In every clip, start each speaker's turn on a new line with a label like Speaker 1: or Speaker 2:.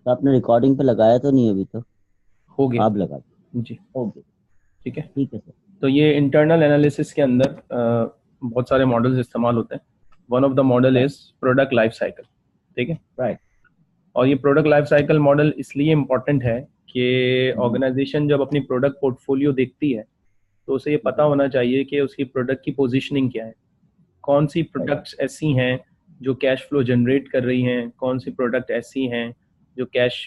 Speaker 1: तो आपने रिकॉर्डिंग पे लगाया तो नहीं अभी तो?
Speaker 2: हो गया।
Speaker 1: आप लगा दो।
Speaker 2: जी।
Speaker 1: ओके।
Speaker 2: ठीक है।
Speaker 1: ठीक है सर।
Speaker 2: तो ये इंटरनल एनालिसिस के अंदर बहुत सारे मॉडल्स इस्तेमाल होते हैं। One of the model
Speaker 1: right.
Speaker 2: Is product life cycle. ठीक है।
Speaker 1: राइट।
Speaker 2: और ये प्रोडक्ट लाइफ साइकिल मॉडल इसलिए इम्पोर्टेंट है कि ऑर्गेनाइजेशन जब अपनी प्रोडक्ट पोर्टफोलियो देखती है तो उसे ये पता होना चाहिए कि उसकी प्रोडक्ट की पोजीशनिंग क्या है। कौन सी
Speaker 1: राइट।
Speaker 2: प्रोडक्ट्स ऐसी हैं जो कैश फ्लो जनरेट कर रही हैं, कौन सी प्रोडक्ट ऐसी हैं जो कैश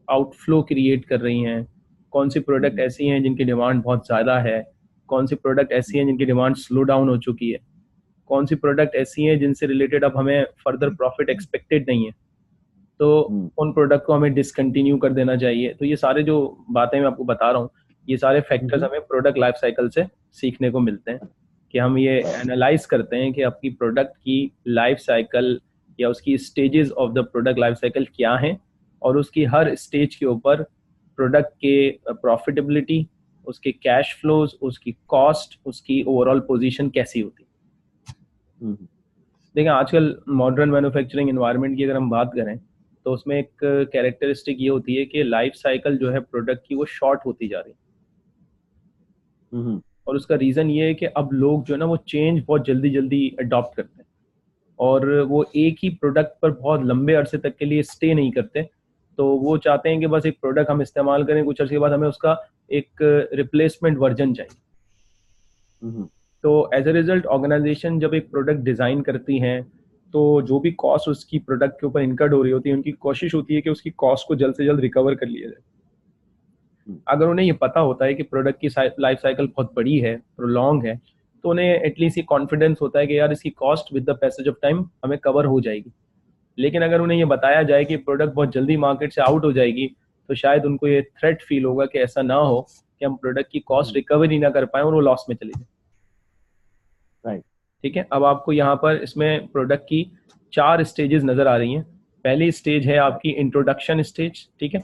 Speaker 2: आउटफ्लो क्रिएट कर रही हैं, कौन सी प्रोडक्ट ऐसी हैं जिनकी डिमांड बहुत ज़्यादा है, कौन सी प्रोडक्ट ऐसी हैं जिनकी डिमांड स्लो डाउन हो चुकी है, कौन सी प्रोडक्ट ऐसी हैं जिनसे रिलेटेड अब हमें फर्दर प्रॉफिट एक्सपेक्टेड नहीं है, तो उन प्रोडक्ट को हमें डिसकंटिन्यू कर देना चाहिए। तो ये सारे जो बातें मैं आपको बता रहा हूँ, ये सारे फैक्टर्स हमें प्रोडक्ट लाइफ साइकिल से सीखने को मिलते हैं कि हम ये एनालाइज करते हैं कि आपकी प्रोडक्ट की लाइफ साइकिल या उसकी stages of the product life cycle क्या हैं, और उसकी हर स्टेज के ऊपर प्रोडक्ट के प्रॉफिटेबिलिटी, उसके कैश फ्लोज, उसकी कॉस्ट, उसकी ओवरऑल पोजीशन कैसी होती है। देखिए आजकल मॉडर्न मैन्युफैक्चरिंग एनवायरनमेंट की अगर हम बात करें तो उसमें एक कैरेक्टरिस्टिक ये होती है कि लाइफ साइकिल जो है प्रोडक्ट की वो शॉर्ट होती जा रही है। और उसका रीज़न ये है कि अब लोग जो है ना वो चेंज बहुत जल्दी जल्दी अडॉप्ट करते हैं, और वो एक ही प्रोडक्ट पर बहुत लंबे अरसे तक के लिए स्टे नहीं करते। तो वो चाहते हैं कि बस एक प्रोडक्ट हम इस्तेमाल करें, कुछ अर्से के बाद हमें उसका एक रिप्लेसमेंट वर्जन चाहिए। तो एज ए रिजल्ट ऑर्गेनाइजेशन जब एक प्रोडक्ट डिज़ाइन करती हैं तो जो भी कॉस्ट उसकी प्रोडक्ट के ऊपर इनकर्ड हो रही होती है, उनकी कोशिश होती है कि उसकी कॉस्ट को जल्द से जल्द रिकवर कर लिया जाए। अगर उन्हें ये पता होता है कि प्रोडक्ट की लाइफ साइकिल बहुत बड़ी है, प्रोलॉन्ग है, तो उन्हें एटलीस्ट ये कॉन्फिडेंस होता है कि यार इसकी cost with the passage of time हमें कवर हो जाएगी। लेकिन अगर उन्हें ये बताया जाए कि प्रोडक्ट बहुत जल्दी मार्केट से आउट हो जाएगी, तो शायद उनको ये थ्रेट फील होगा कि ऐसा ना हो कि हम प्रोडक्ट की कॉस्ट रिकवर ही ना कर पाए और वो लॉस में चले जाए।
Speaker 1: राइट।
Speaker 2: ठीक है। अब आपको यहाँ पर इसमें प्रोडक्ट की 4 स्टेजेस नजर आ रही हैं। पहली स्टेज है आपकी इंट्रोडक्शन स्टेज। ठीक है।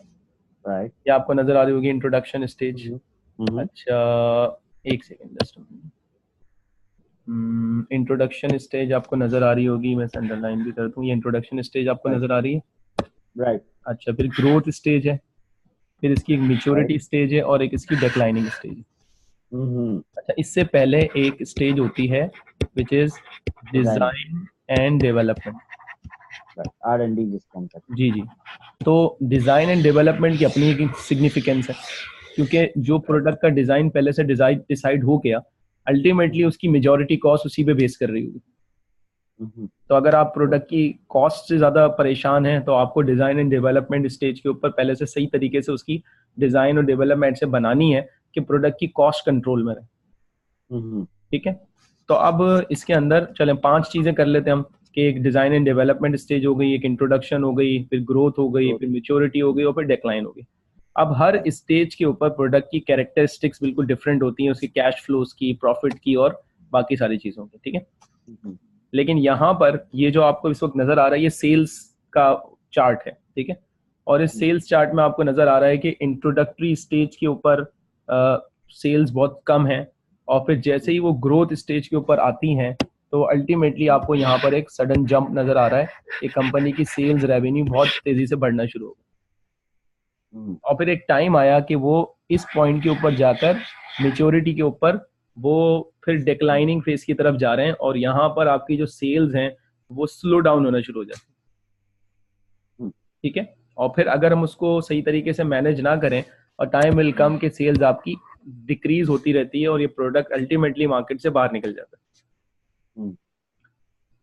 Speaker 1: राइट।
Speaker 2: ये आपको नजर आ रही होगी इंट्रोडक्शन स्टेज। अच्छा, एक सेकेंड जस्ट। इंट्रोडक्शन स्टेज आपको नजर आ रही होगी, मैं अंडरलाइन भी कर दूँ, ये इंट्रोडक्शन स्टेज आपको
Speaker 1: राइट।
Speaker 2: नजर आ रही है।
Speaker 1: राइट।
Speaker 2: अच्छा, फिर ग्रोथ स्टेज है, फिर इसकी एक
Speaker 1: राइट।
Speaker 2: मेच्योरिटी स्टेज है और एक इसकी डिक्लाइनिंग स्टेज है। अच्छा, इससे पहले एक स्टेज होती है which is
Speaker 1: designing.
Speaker 2: Design and development.
Speaker 1: Right, R&D जिसको हम कहते
Speaker 2: जी जी। तो डिज़ाइन एंड डेवलपमेंट की अपनी एक सिग्निफिकेंस है, क्योंकि जो
Speaker 1: हैं।
Speaker 2: प्रोडक्ट का डिज़ाइन पहले से डिजाइन डिसाइड हो गया, अल्टीमेटली उसकी मेजॉरिटी कॉस्ट उसी पे बेस कर रही होगी। तो अगर आप प्रोडक्ट की कॉस्ट से ज़्यादा परेशान हैं तो आपको डिज़ाइन एंड डेवलपमेंट स्टेज के ऊपर पहले से सही तरीके से उसकी डिज़ाइन और डेवलपमेंट से बनानी है कि प्रोडक्ट की कॉस्ट कंट्रोल में रहे। ठीक है। तो अब इसके अंदर चलें 5 चीज़ें कर लेते हैं हम, कि एक डिज़ाइन एंड डेवलपमेंट स्टेज हो गई, एक इंट्रोडक्शन हो गई, फिर ग्रोथ हो गई, फिर मेच्योरिटी हो गई और फिर डिक्लाइन हो गई। अब हर स्टेज के ऊपर प्रोडक्ट की कैरेक्टरिस्टिक्स बिल्कुल डिफरेंट होती हैं, उसकी कैश फ्लोज की, प्रॉफिट की और बाकी सारी चीज़ों की। ठीक है। लेकिन यहाँ पर ये जो आपको इस वक्त नजर आ रहा है ये सेल्स का चार्ट है। ठीक है। और इस सेल्स चार्ट में आपको नजर आ रहा है कि इंट्रोडक्टरी स्टेज के ऊपर सेल्स बहुत कम है, और फिर जैसे ही वो ग्रोथ स्टेज के ऊपर आती हैं तो अल्टीमेटली आपको यहाँ पर एक सडन जंप नजर आ रहा है कि कंपनी की सेल्स रेवेन्यू बहुत तेजी से बढ़ना शुरू हो गया। और फिर एक टाइम आया कि वो इस पॉइंट के ऊपर जाकर मेच्योरिटी के ऊपर वो फिर डिक्लाइनिंग फेज की तरफ जा रहे हैं, और यहाँ पर आपकी जो सेल्स हैं वो स्लो डाउन होना शुरू हो जाती है। ठीक है। और फिर अगर हम उसको सही तरीके से मैनेज ना करें और टाइम विल कम के सेल्स आपकी डिक्रीज होती रहती है और ये प्रोडक्ट अल्टीमेटली मार्केट से बाहर निकल जाता है।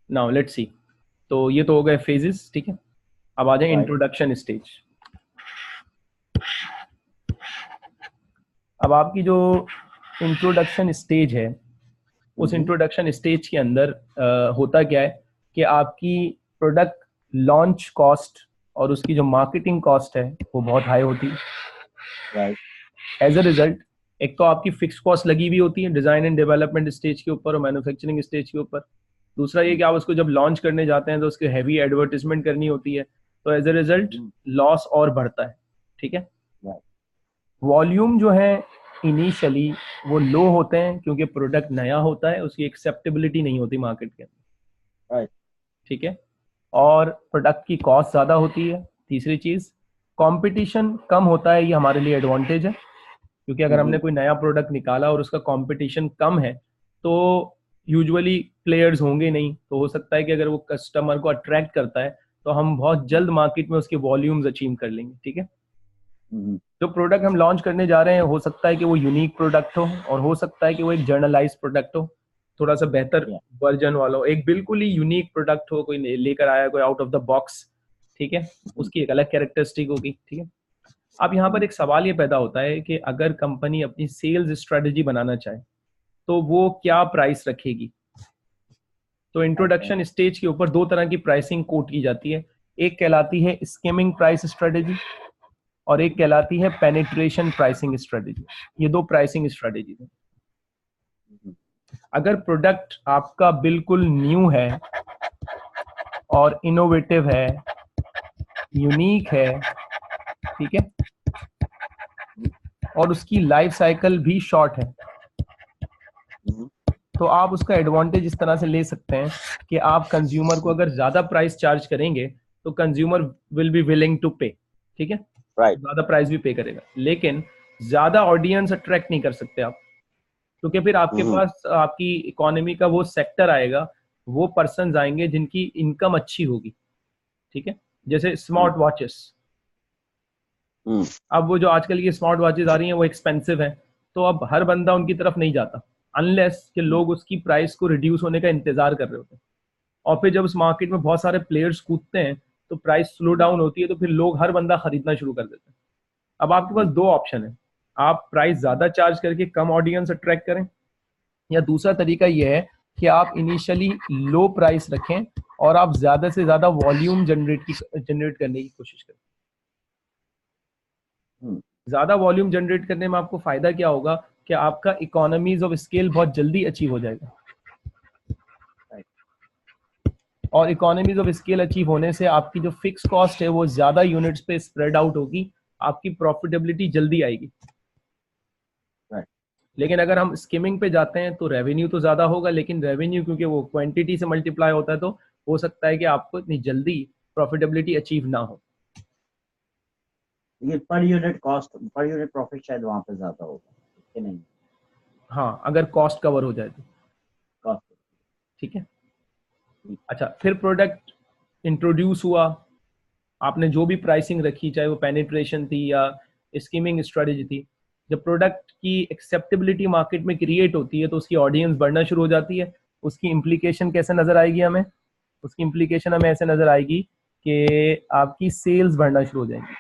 Speaker 2: Now let's see. तो ये तो हो गए फेजेस। ठीक है। अब आ जाए इंट्रोडक्शन स्टेज। अब आपकी जो इंट्रोडक्शन स्टेज है, उस इंट्रोडक्शन स्टेज के अंदर होता क्या है कि आपकी प्रोडक्ट लॉन्च कॉस्ट और उसकी जो मार्केटिंग कॉस्ट है वो बहुत हाई होती है। राइट। एज अ रिजल्ट एक तो आपकी फिक्स कॉस्ट लगी हुई होती है डिजाइन एंड डेवलपमेंट स्टेज के ऊपर और मैन्युफैक्चरिंग स्टेज के ऊपर। दूसरा ये कि आप उसको जब लॉन्च करने जाते हैं तो उसकी हैवी एडवर्टीजमेंट करनी होती है, तो एज अ रिजल्ट लॉस और बढ़ता है। ठीक है। वॉल्यूम जो है इनिशियली वो लो होते हैं क्योंकि प्रोडक्ट नया होता है, उसकी एक्सेप्टेबिलिटी नहीं होती मार्केट के अंदर। ठीक है। और प्रोडक्ट की कॉस्ट ज़्यादा होती है। तीसरी चीज़, कंपटीशन कम होता है, ये हमारे लिए एडवांटेज है, क्योंकि अगर हमने कोई नया प्रोडक्ट निकाला और उसका कंपटीशन कम है तो यूजुअली प्लेयर्स होंगे नहीं, तो हो सकता है कि अगर वो कस्टमर को अट्रैक्ट करता है तो हम बहुत जल्द मार्केट में उसके वॉल्यूम्स अचीव कर लेंगे। ठीक है, जो प्रोडक्ट हम लॉन्च करने जा रहे हैं हो सकता है कि वो यूनिक प्रोडक्ट हो, और हो सकता है कि वो एक जर्नलाइज प्रोडक्ट हो, थोड़ा सा बेहतर वर्जन वाला हो, एक बिल्कुल ही यूनिक प्रोडक्ट हो, कोई लेकर आया कोई आउट ऑफ द बॉक्स। ठीक है, उसकी एक अलग कैरेक्टरिस्टिक होगी। ठीक है, अब यहाँ पर एक सवाल ये पैदा होता है कि अगर कंपनी अपनी सेल्स स्ट्रेटेजी बनाना चाहे तो वो क्या प्राइस रखेगी। तो इंट्रोडक्शन स्टेज के ऊपर दो तरह की प्राइसिंग कोट की जाती है, एक कहलाती है स्किमिंग प्राइस स्ट्रेटेजी और एक कहलाती है पेनिट्रेशन प्राइसिंग स्ट्रेटेजी। ये दो प्राइसिंग स्ट्रेटेजी है। अगर प्रोडक्ट आपका बिल्कुल न्यू है और इनोवेटिव है, यूनिक है, ठीक है, और उसकी लाइफ साइकिल भी शॉर्ट है, तो आप उसका एडवांटेज इस तरह से ले सकते हैं कि आप कंज्यूमर को अगर ज्यादा प्राइस चार्ज करेंगे तो consumer will be willing to pay. ठीक है, ज्यादा प्राइस भी पे करेगा, लेकिन ज्यादा ऑडियंस अट्रैक्ट नहीं कर सकते आप, क्योंकि फिर आपके पास आपकी इकोनॉमी का वो सेक्टर आएगा, वो पर्सन आएंगे जिनकी इनकम अच्छी होगी। ठीक है, जैसे स्मार्ट वॉचेस, अब वो जो आजकल की स्मार्ट वॉचेस आ रही हैं वो एक्सपेंसिव है, तो अब हर बंदा उनकी तरफ नहीं जाता अनलेस कि लोग उसकी प्राइस को रिड्यूस होने का इंतजार कर रहे होते हैं, और फिर जब उस मार्केट में बहुत सारे प्लेयर्स कूदते हैं तो प्राइस स्लो डाउन होती है, तो फिर लोग हर बंदा खरीदना शुरू कर देते हैं। अब आपके पास दो ऑप्शन है, आप प्राइस ज्यादा चार्ज करके कम ऑडियंस अट्रैक्ट करें, या दूसरा तरीका यह है कि आप इनिशियली लो प्राइस रखें और आप ज्यादा से ज्यादा वॉल्यूम जनरेट करने की कोशिश करें। ज्यादा वॉल्यूम जनरेट करने में आपको फायदा क्या होगा कि आपका इकोनॉमीज ऑफ स्केल बहुत जल्दी अचीव हो जाएगा, और इकोनॉमीज ऑफ स्केल अचीव होने से आपकी जो फिक्स कॉस्ट है वो ज्यादा यूनिट्स पे स्प्रेड आउट होगी, आपकी प्रॉफिटेबिलिटी जल्दी आएगी। लेकिन अगर हम स्किमिंग पे जाते हैं तो रेवेन्यू तो ज्यादा होगा, लेकिन रेवेन्यू क्योंकि वो क्वांटिटी से मल्टीप्लाई होता है तो हो सकता है कि आपको इतनी जल्दी प्रॉफिटेबिलिटी अचीव ना हो।
Speaker 1: ये per unit cost, per unit profit शायद वहां पे ज्यादा होगा कि नहीं?
Speaker 2: हाँ, अगर कॉस्ट कवर हो जाए तो
Speaker 1: कॉस्ट।
Speaker 2: ठीक है, अच्छा, फिर प्रोडक्ट इंट्रोड्यूस हुआ, आपने जो भी प्राइसिंग रखी, चाहे वो पेनिट्रेशन थी या स्कीमिंग स्ट्रेटेजी थी, जब प्रोडक्ट की एक्सेप्टेबिलिटी मार्केट में क्रिएट होती है तो उसकी ऑडियंस बढ़ना शुरू हो जाती है। उसकी इम्प्लीकेशन कैसे नजर आएगी हमें? उसकी इम्प्लीकेशन हमें ऐसे नजर आएगी कि आपकी सेल्स बढ़ना शुरू हो जाएंगी।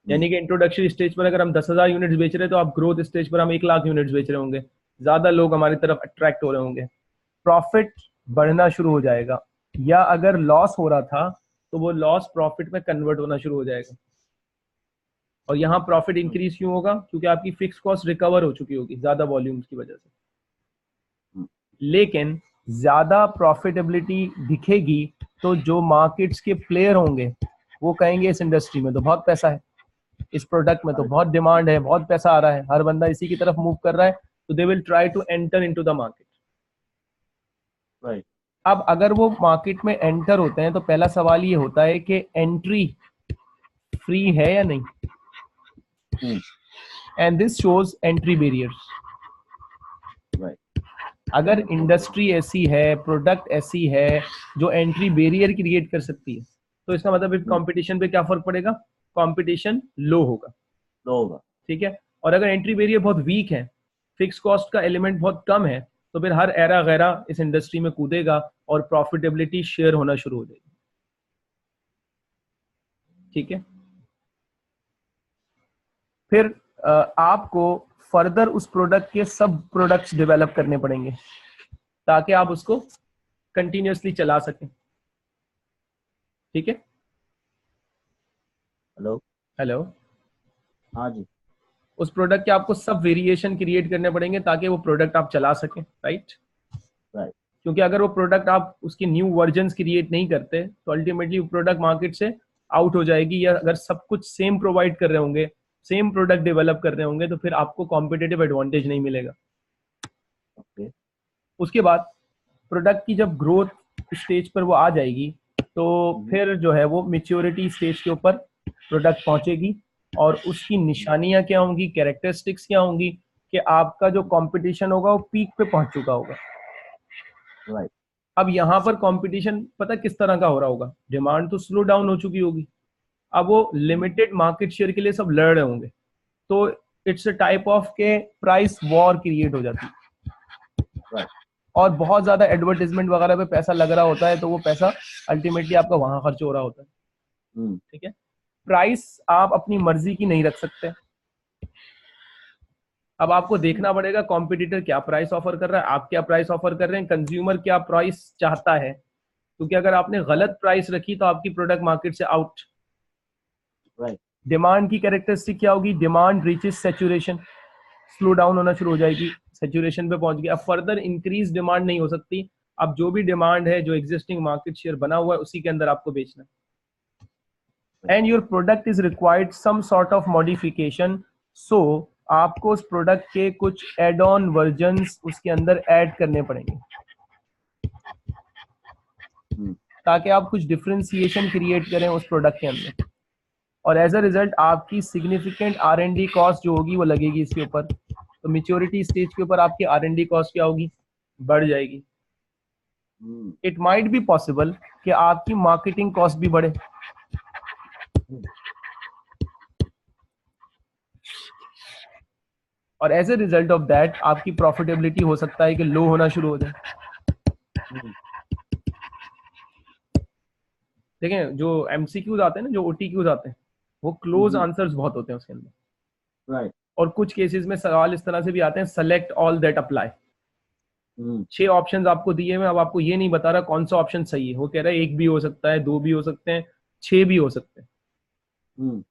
Speaker 2: यानी कि इंट्रोडक्शन स्टेज पर अगर हम 10,000 यूनिट्स बेच रहे हैं तो आप ग्रोथ स्टेज पर हम 1 लाख यूनिट्स बेच रहे होंगे, ज्यादा लोग हमारी तरफ अट्रैक्ट हो रहे होंगे, प्रॉफिट बढ़ना शुरू हो जाएगा, या अगर लॉस हो रहा था तो वो लॉस प्रॉफिट में कन्वर्ट होना शुरू हो जाएगा। और यहाँ प्रॉफिट इंक्रीज क्यों होगा? क्योंकि आपकी फिक्स कॉस्ट रिकवर हो चुकी होगी ज्यादा वॉल्यूम्स की वजह से। लेकिन ज्यादा प्रॉफिटेबिलिटी दिखेगी तो जो मार्केट्स के प्लेयर होंगे वो कहेंगे इस इंडस्ट्री में तो बहुत पैसा है, इस प्रोडक्ट में तो बहुत डिमांड है, बहुत पैसा आ रहा है, हर बंदा इसी की तरफ मूव कर रहा है, तो they will try to enter into the market. अब अगर वो मार्केट में एंटर होते हैं तो पहला सवाल ये होता है कि एंट्री फ्री है या नहीं, and this shows entry barriers. अगर इंडस्ट्री ऐसी है, प्रोडक्ट ऐसी है जो एंट्री बैरियर क्रिएट कर सकती है, तो इसका मतलब कंपटीशन पे क्या फर्क पड़ेगा? कंपटीशन लो होगा। ठीक है, और अगर एंट्री बैरियर बहुत वीक है, फिक्स कॉस्ट का एलिमेंट बहुत कम है, तो फिर हर एरा गैरा इस इंडस्ट्री में कूदेगा और प्रॉफिटेबिलिटी शेयर होना शुरू हो जाएगी। ठीक है, फिर आपको फर्दर उस प्रोडक्ट के सब प्रोडक्ट्स डेवलप करने पड़ेंगे ताकि आप उसको कंटिन्यूअसली चला सकें। ठीक है, हेलो,
Speaker 1: हाँ जी,
Speaker 2: उस प्रोडक्ट के आपको सब वेरिएशन क्रिएट करने पड़ेंगे ताकि वो प्रोडक्ट आप चला सकें। राइट, क्योंकि अगर वो प्रोडक्ट आप उसकी न्यू वर्जन्स क्रिएट नहीं करते तो अल्टीमेटली वो प्रोडक्ट मार्केट से आउट हो जाएगी, या अगर सब कुछ सेम प्रोवाइड कर रहे होंगे, सेम प्रोडक्ट डेवलप कर रहे होंगे, तो फिर आपको कॉम्पिटिटिव एडवांटेज नहीं मिलेगा। उसके बाद प्रोडक्ट की जब ग्रोथ स्टेज पर वो आ जाएगी तो फिर जो है वो मेच्योरिटी स्टेज के ऊपर प्रोडक्ट पहुंचेगी और उसकी निशानियां क्या होंगी, कैरेक्टरिस्टिक्स क्या होंगी कि आपका जो कंपटीशन होगा वो पीक पे पहुंच चुका होगा।
Speaker 1: राइट।
Speaker 2: अब यहाँ पर कंपटीशन पता किस तरह का हो रहा होगा, डिमांड तो स्लो डाउन हो चुकी होगी, अब वो लिमिटेड मार्केट शेयर के लिए सब लड़ रहे होंगे, तो इट्स अ टाइप ऑफ के प्राइस वॉर क्रिएट हो जाती है।
Speaker 1: राइट।
Speaker 2: और बहुत ज्यादा एडवर्टाइजमेंट वगैरह पे पैसा लग रहा होता है, तो वो पैसा अल्टीमेटली आपका वहां खर्च हो रहा होता है। ठीक है, प्राइस आप अपनी मर्जी की नहीं रख सकते। अब आपको देखना पड़ेगा कॉम्पिटिटर क्या प्राइस ऑफर कर रहा है, आप क्या प्राइस ऑफर कर रहे हैं, कंज्यूमर क्या प्राइस चाहता है, क्योंकि अगर आपने गलत प्राइस रखी तो आपकी प्रोडक्ट मार्केट से आउट।
Speaker 1: राइट।
Speaker 2: डिमांड की कैरेक्टरिस्टिक क्या होगी, demand reaches saturation, slow down होना शुरू हो जाएगी, सैचुरेशन पे पहुंच गया, अब फर्दर इंक्रीज डिमांड नहीं हो सकती। अब जो भी डिमांड है, जो एग्जिस्टिंग मार्केट शेयर बना हुआ है, उसी के अंदर आपको बेचना है। And your product is required some sort of modification, so आपको उस प्रोडक्ट के कुछ एड ऑन वर्जन्स उसके अंदर ऐड करने पड़ेंगे ताकि आप कुछ डिफरेंशिएशन क्रिएट करें उस प्रोडक्ट के अंदर, और एज अ रिजल्ट आपकी सिग्निफिकेंट R&D कॉस्ट जो होगी वो लगेगी इसके ऊपर। तो मेच्योरिटी स्टेज के ऊपर आपकी R&D कॉस्ट क्या होगी, बढ़ जाएगी। इट माइट बी पॉसिबल कि आपकी मार्केटिंग कॉस्ट भी बढ़े, और as a result of that आपकी प्रॉफिटेबिलिटी हो सकता है कि लो होना शुरू हो जाए। देखें जो MCQs आते हैं ना, जो OTQs आते हैं, वो क्लोज आंसर्स बहुत होते हैं उसके अंदर।
Speaker 1: राइट।
Speaker 2: और कुछ केसेस में सवाल इस तरह से भी आते हैं, select all that apply. 6 options आपको दिए हुए, अब आपको ये नहीं बता रहा कौन सा ऑप्शन सही है, वो कह रहा है 1 भी हो सकता है, 2 भी हो सकते हैं, 6 भी हो सकते हैं।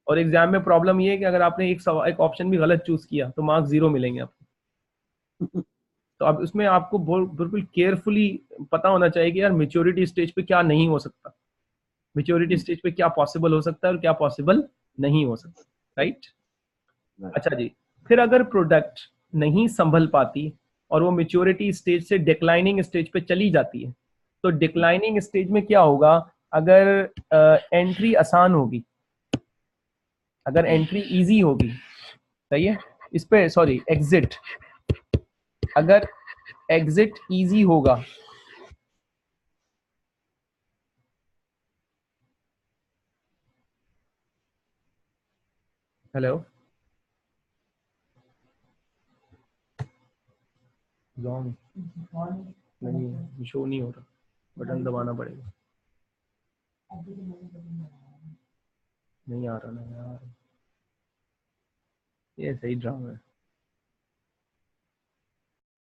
Speaker 2: और एग्जाम में प्रॉब्लम ये है कि अगर आपने एक ऑप्शन भी गलत चूज किया तो मार्क्स 0 मिलेंगे आपको। तो अब उसमें आपको बिल्कुल केयरफुली पता होना चाहिए कि यार मेच्योरिटी स्टेज पे क्या नहीं हो सकता, मेच्योरिटी स्टेज पे क्या पॉसिबल हो सकता है और क्या पॉसिबल नहीं हो सकता। राइट। अच्छा जी, फिर अगर प्रोडक्ट नहीं संभल पाती और वो मेच्योरिटी स्टेज से डिक्लाइनिंग स्टेज पे चली जाती है, तो डिक्लाइनिंग स्टेज में क्या होगा, अगर एंट्री आसान होगी, अगर एंट्री इजी होगी, सही है, इस पे सॉरी एग्जिट, अगर एग्जिट इजी होगा, हेलो नहीं, शो नहीं हो रहा, बटन दबाना पड़ेगा, नहीं आ रहा ना यार, ये सही ड्रामा है।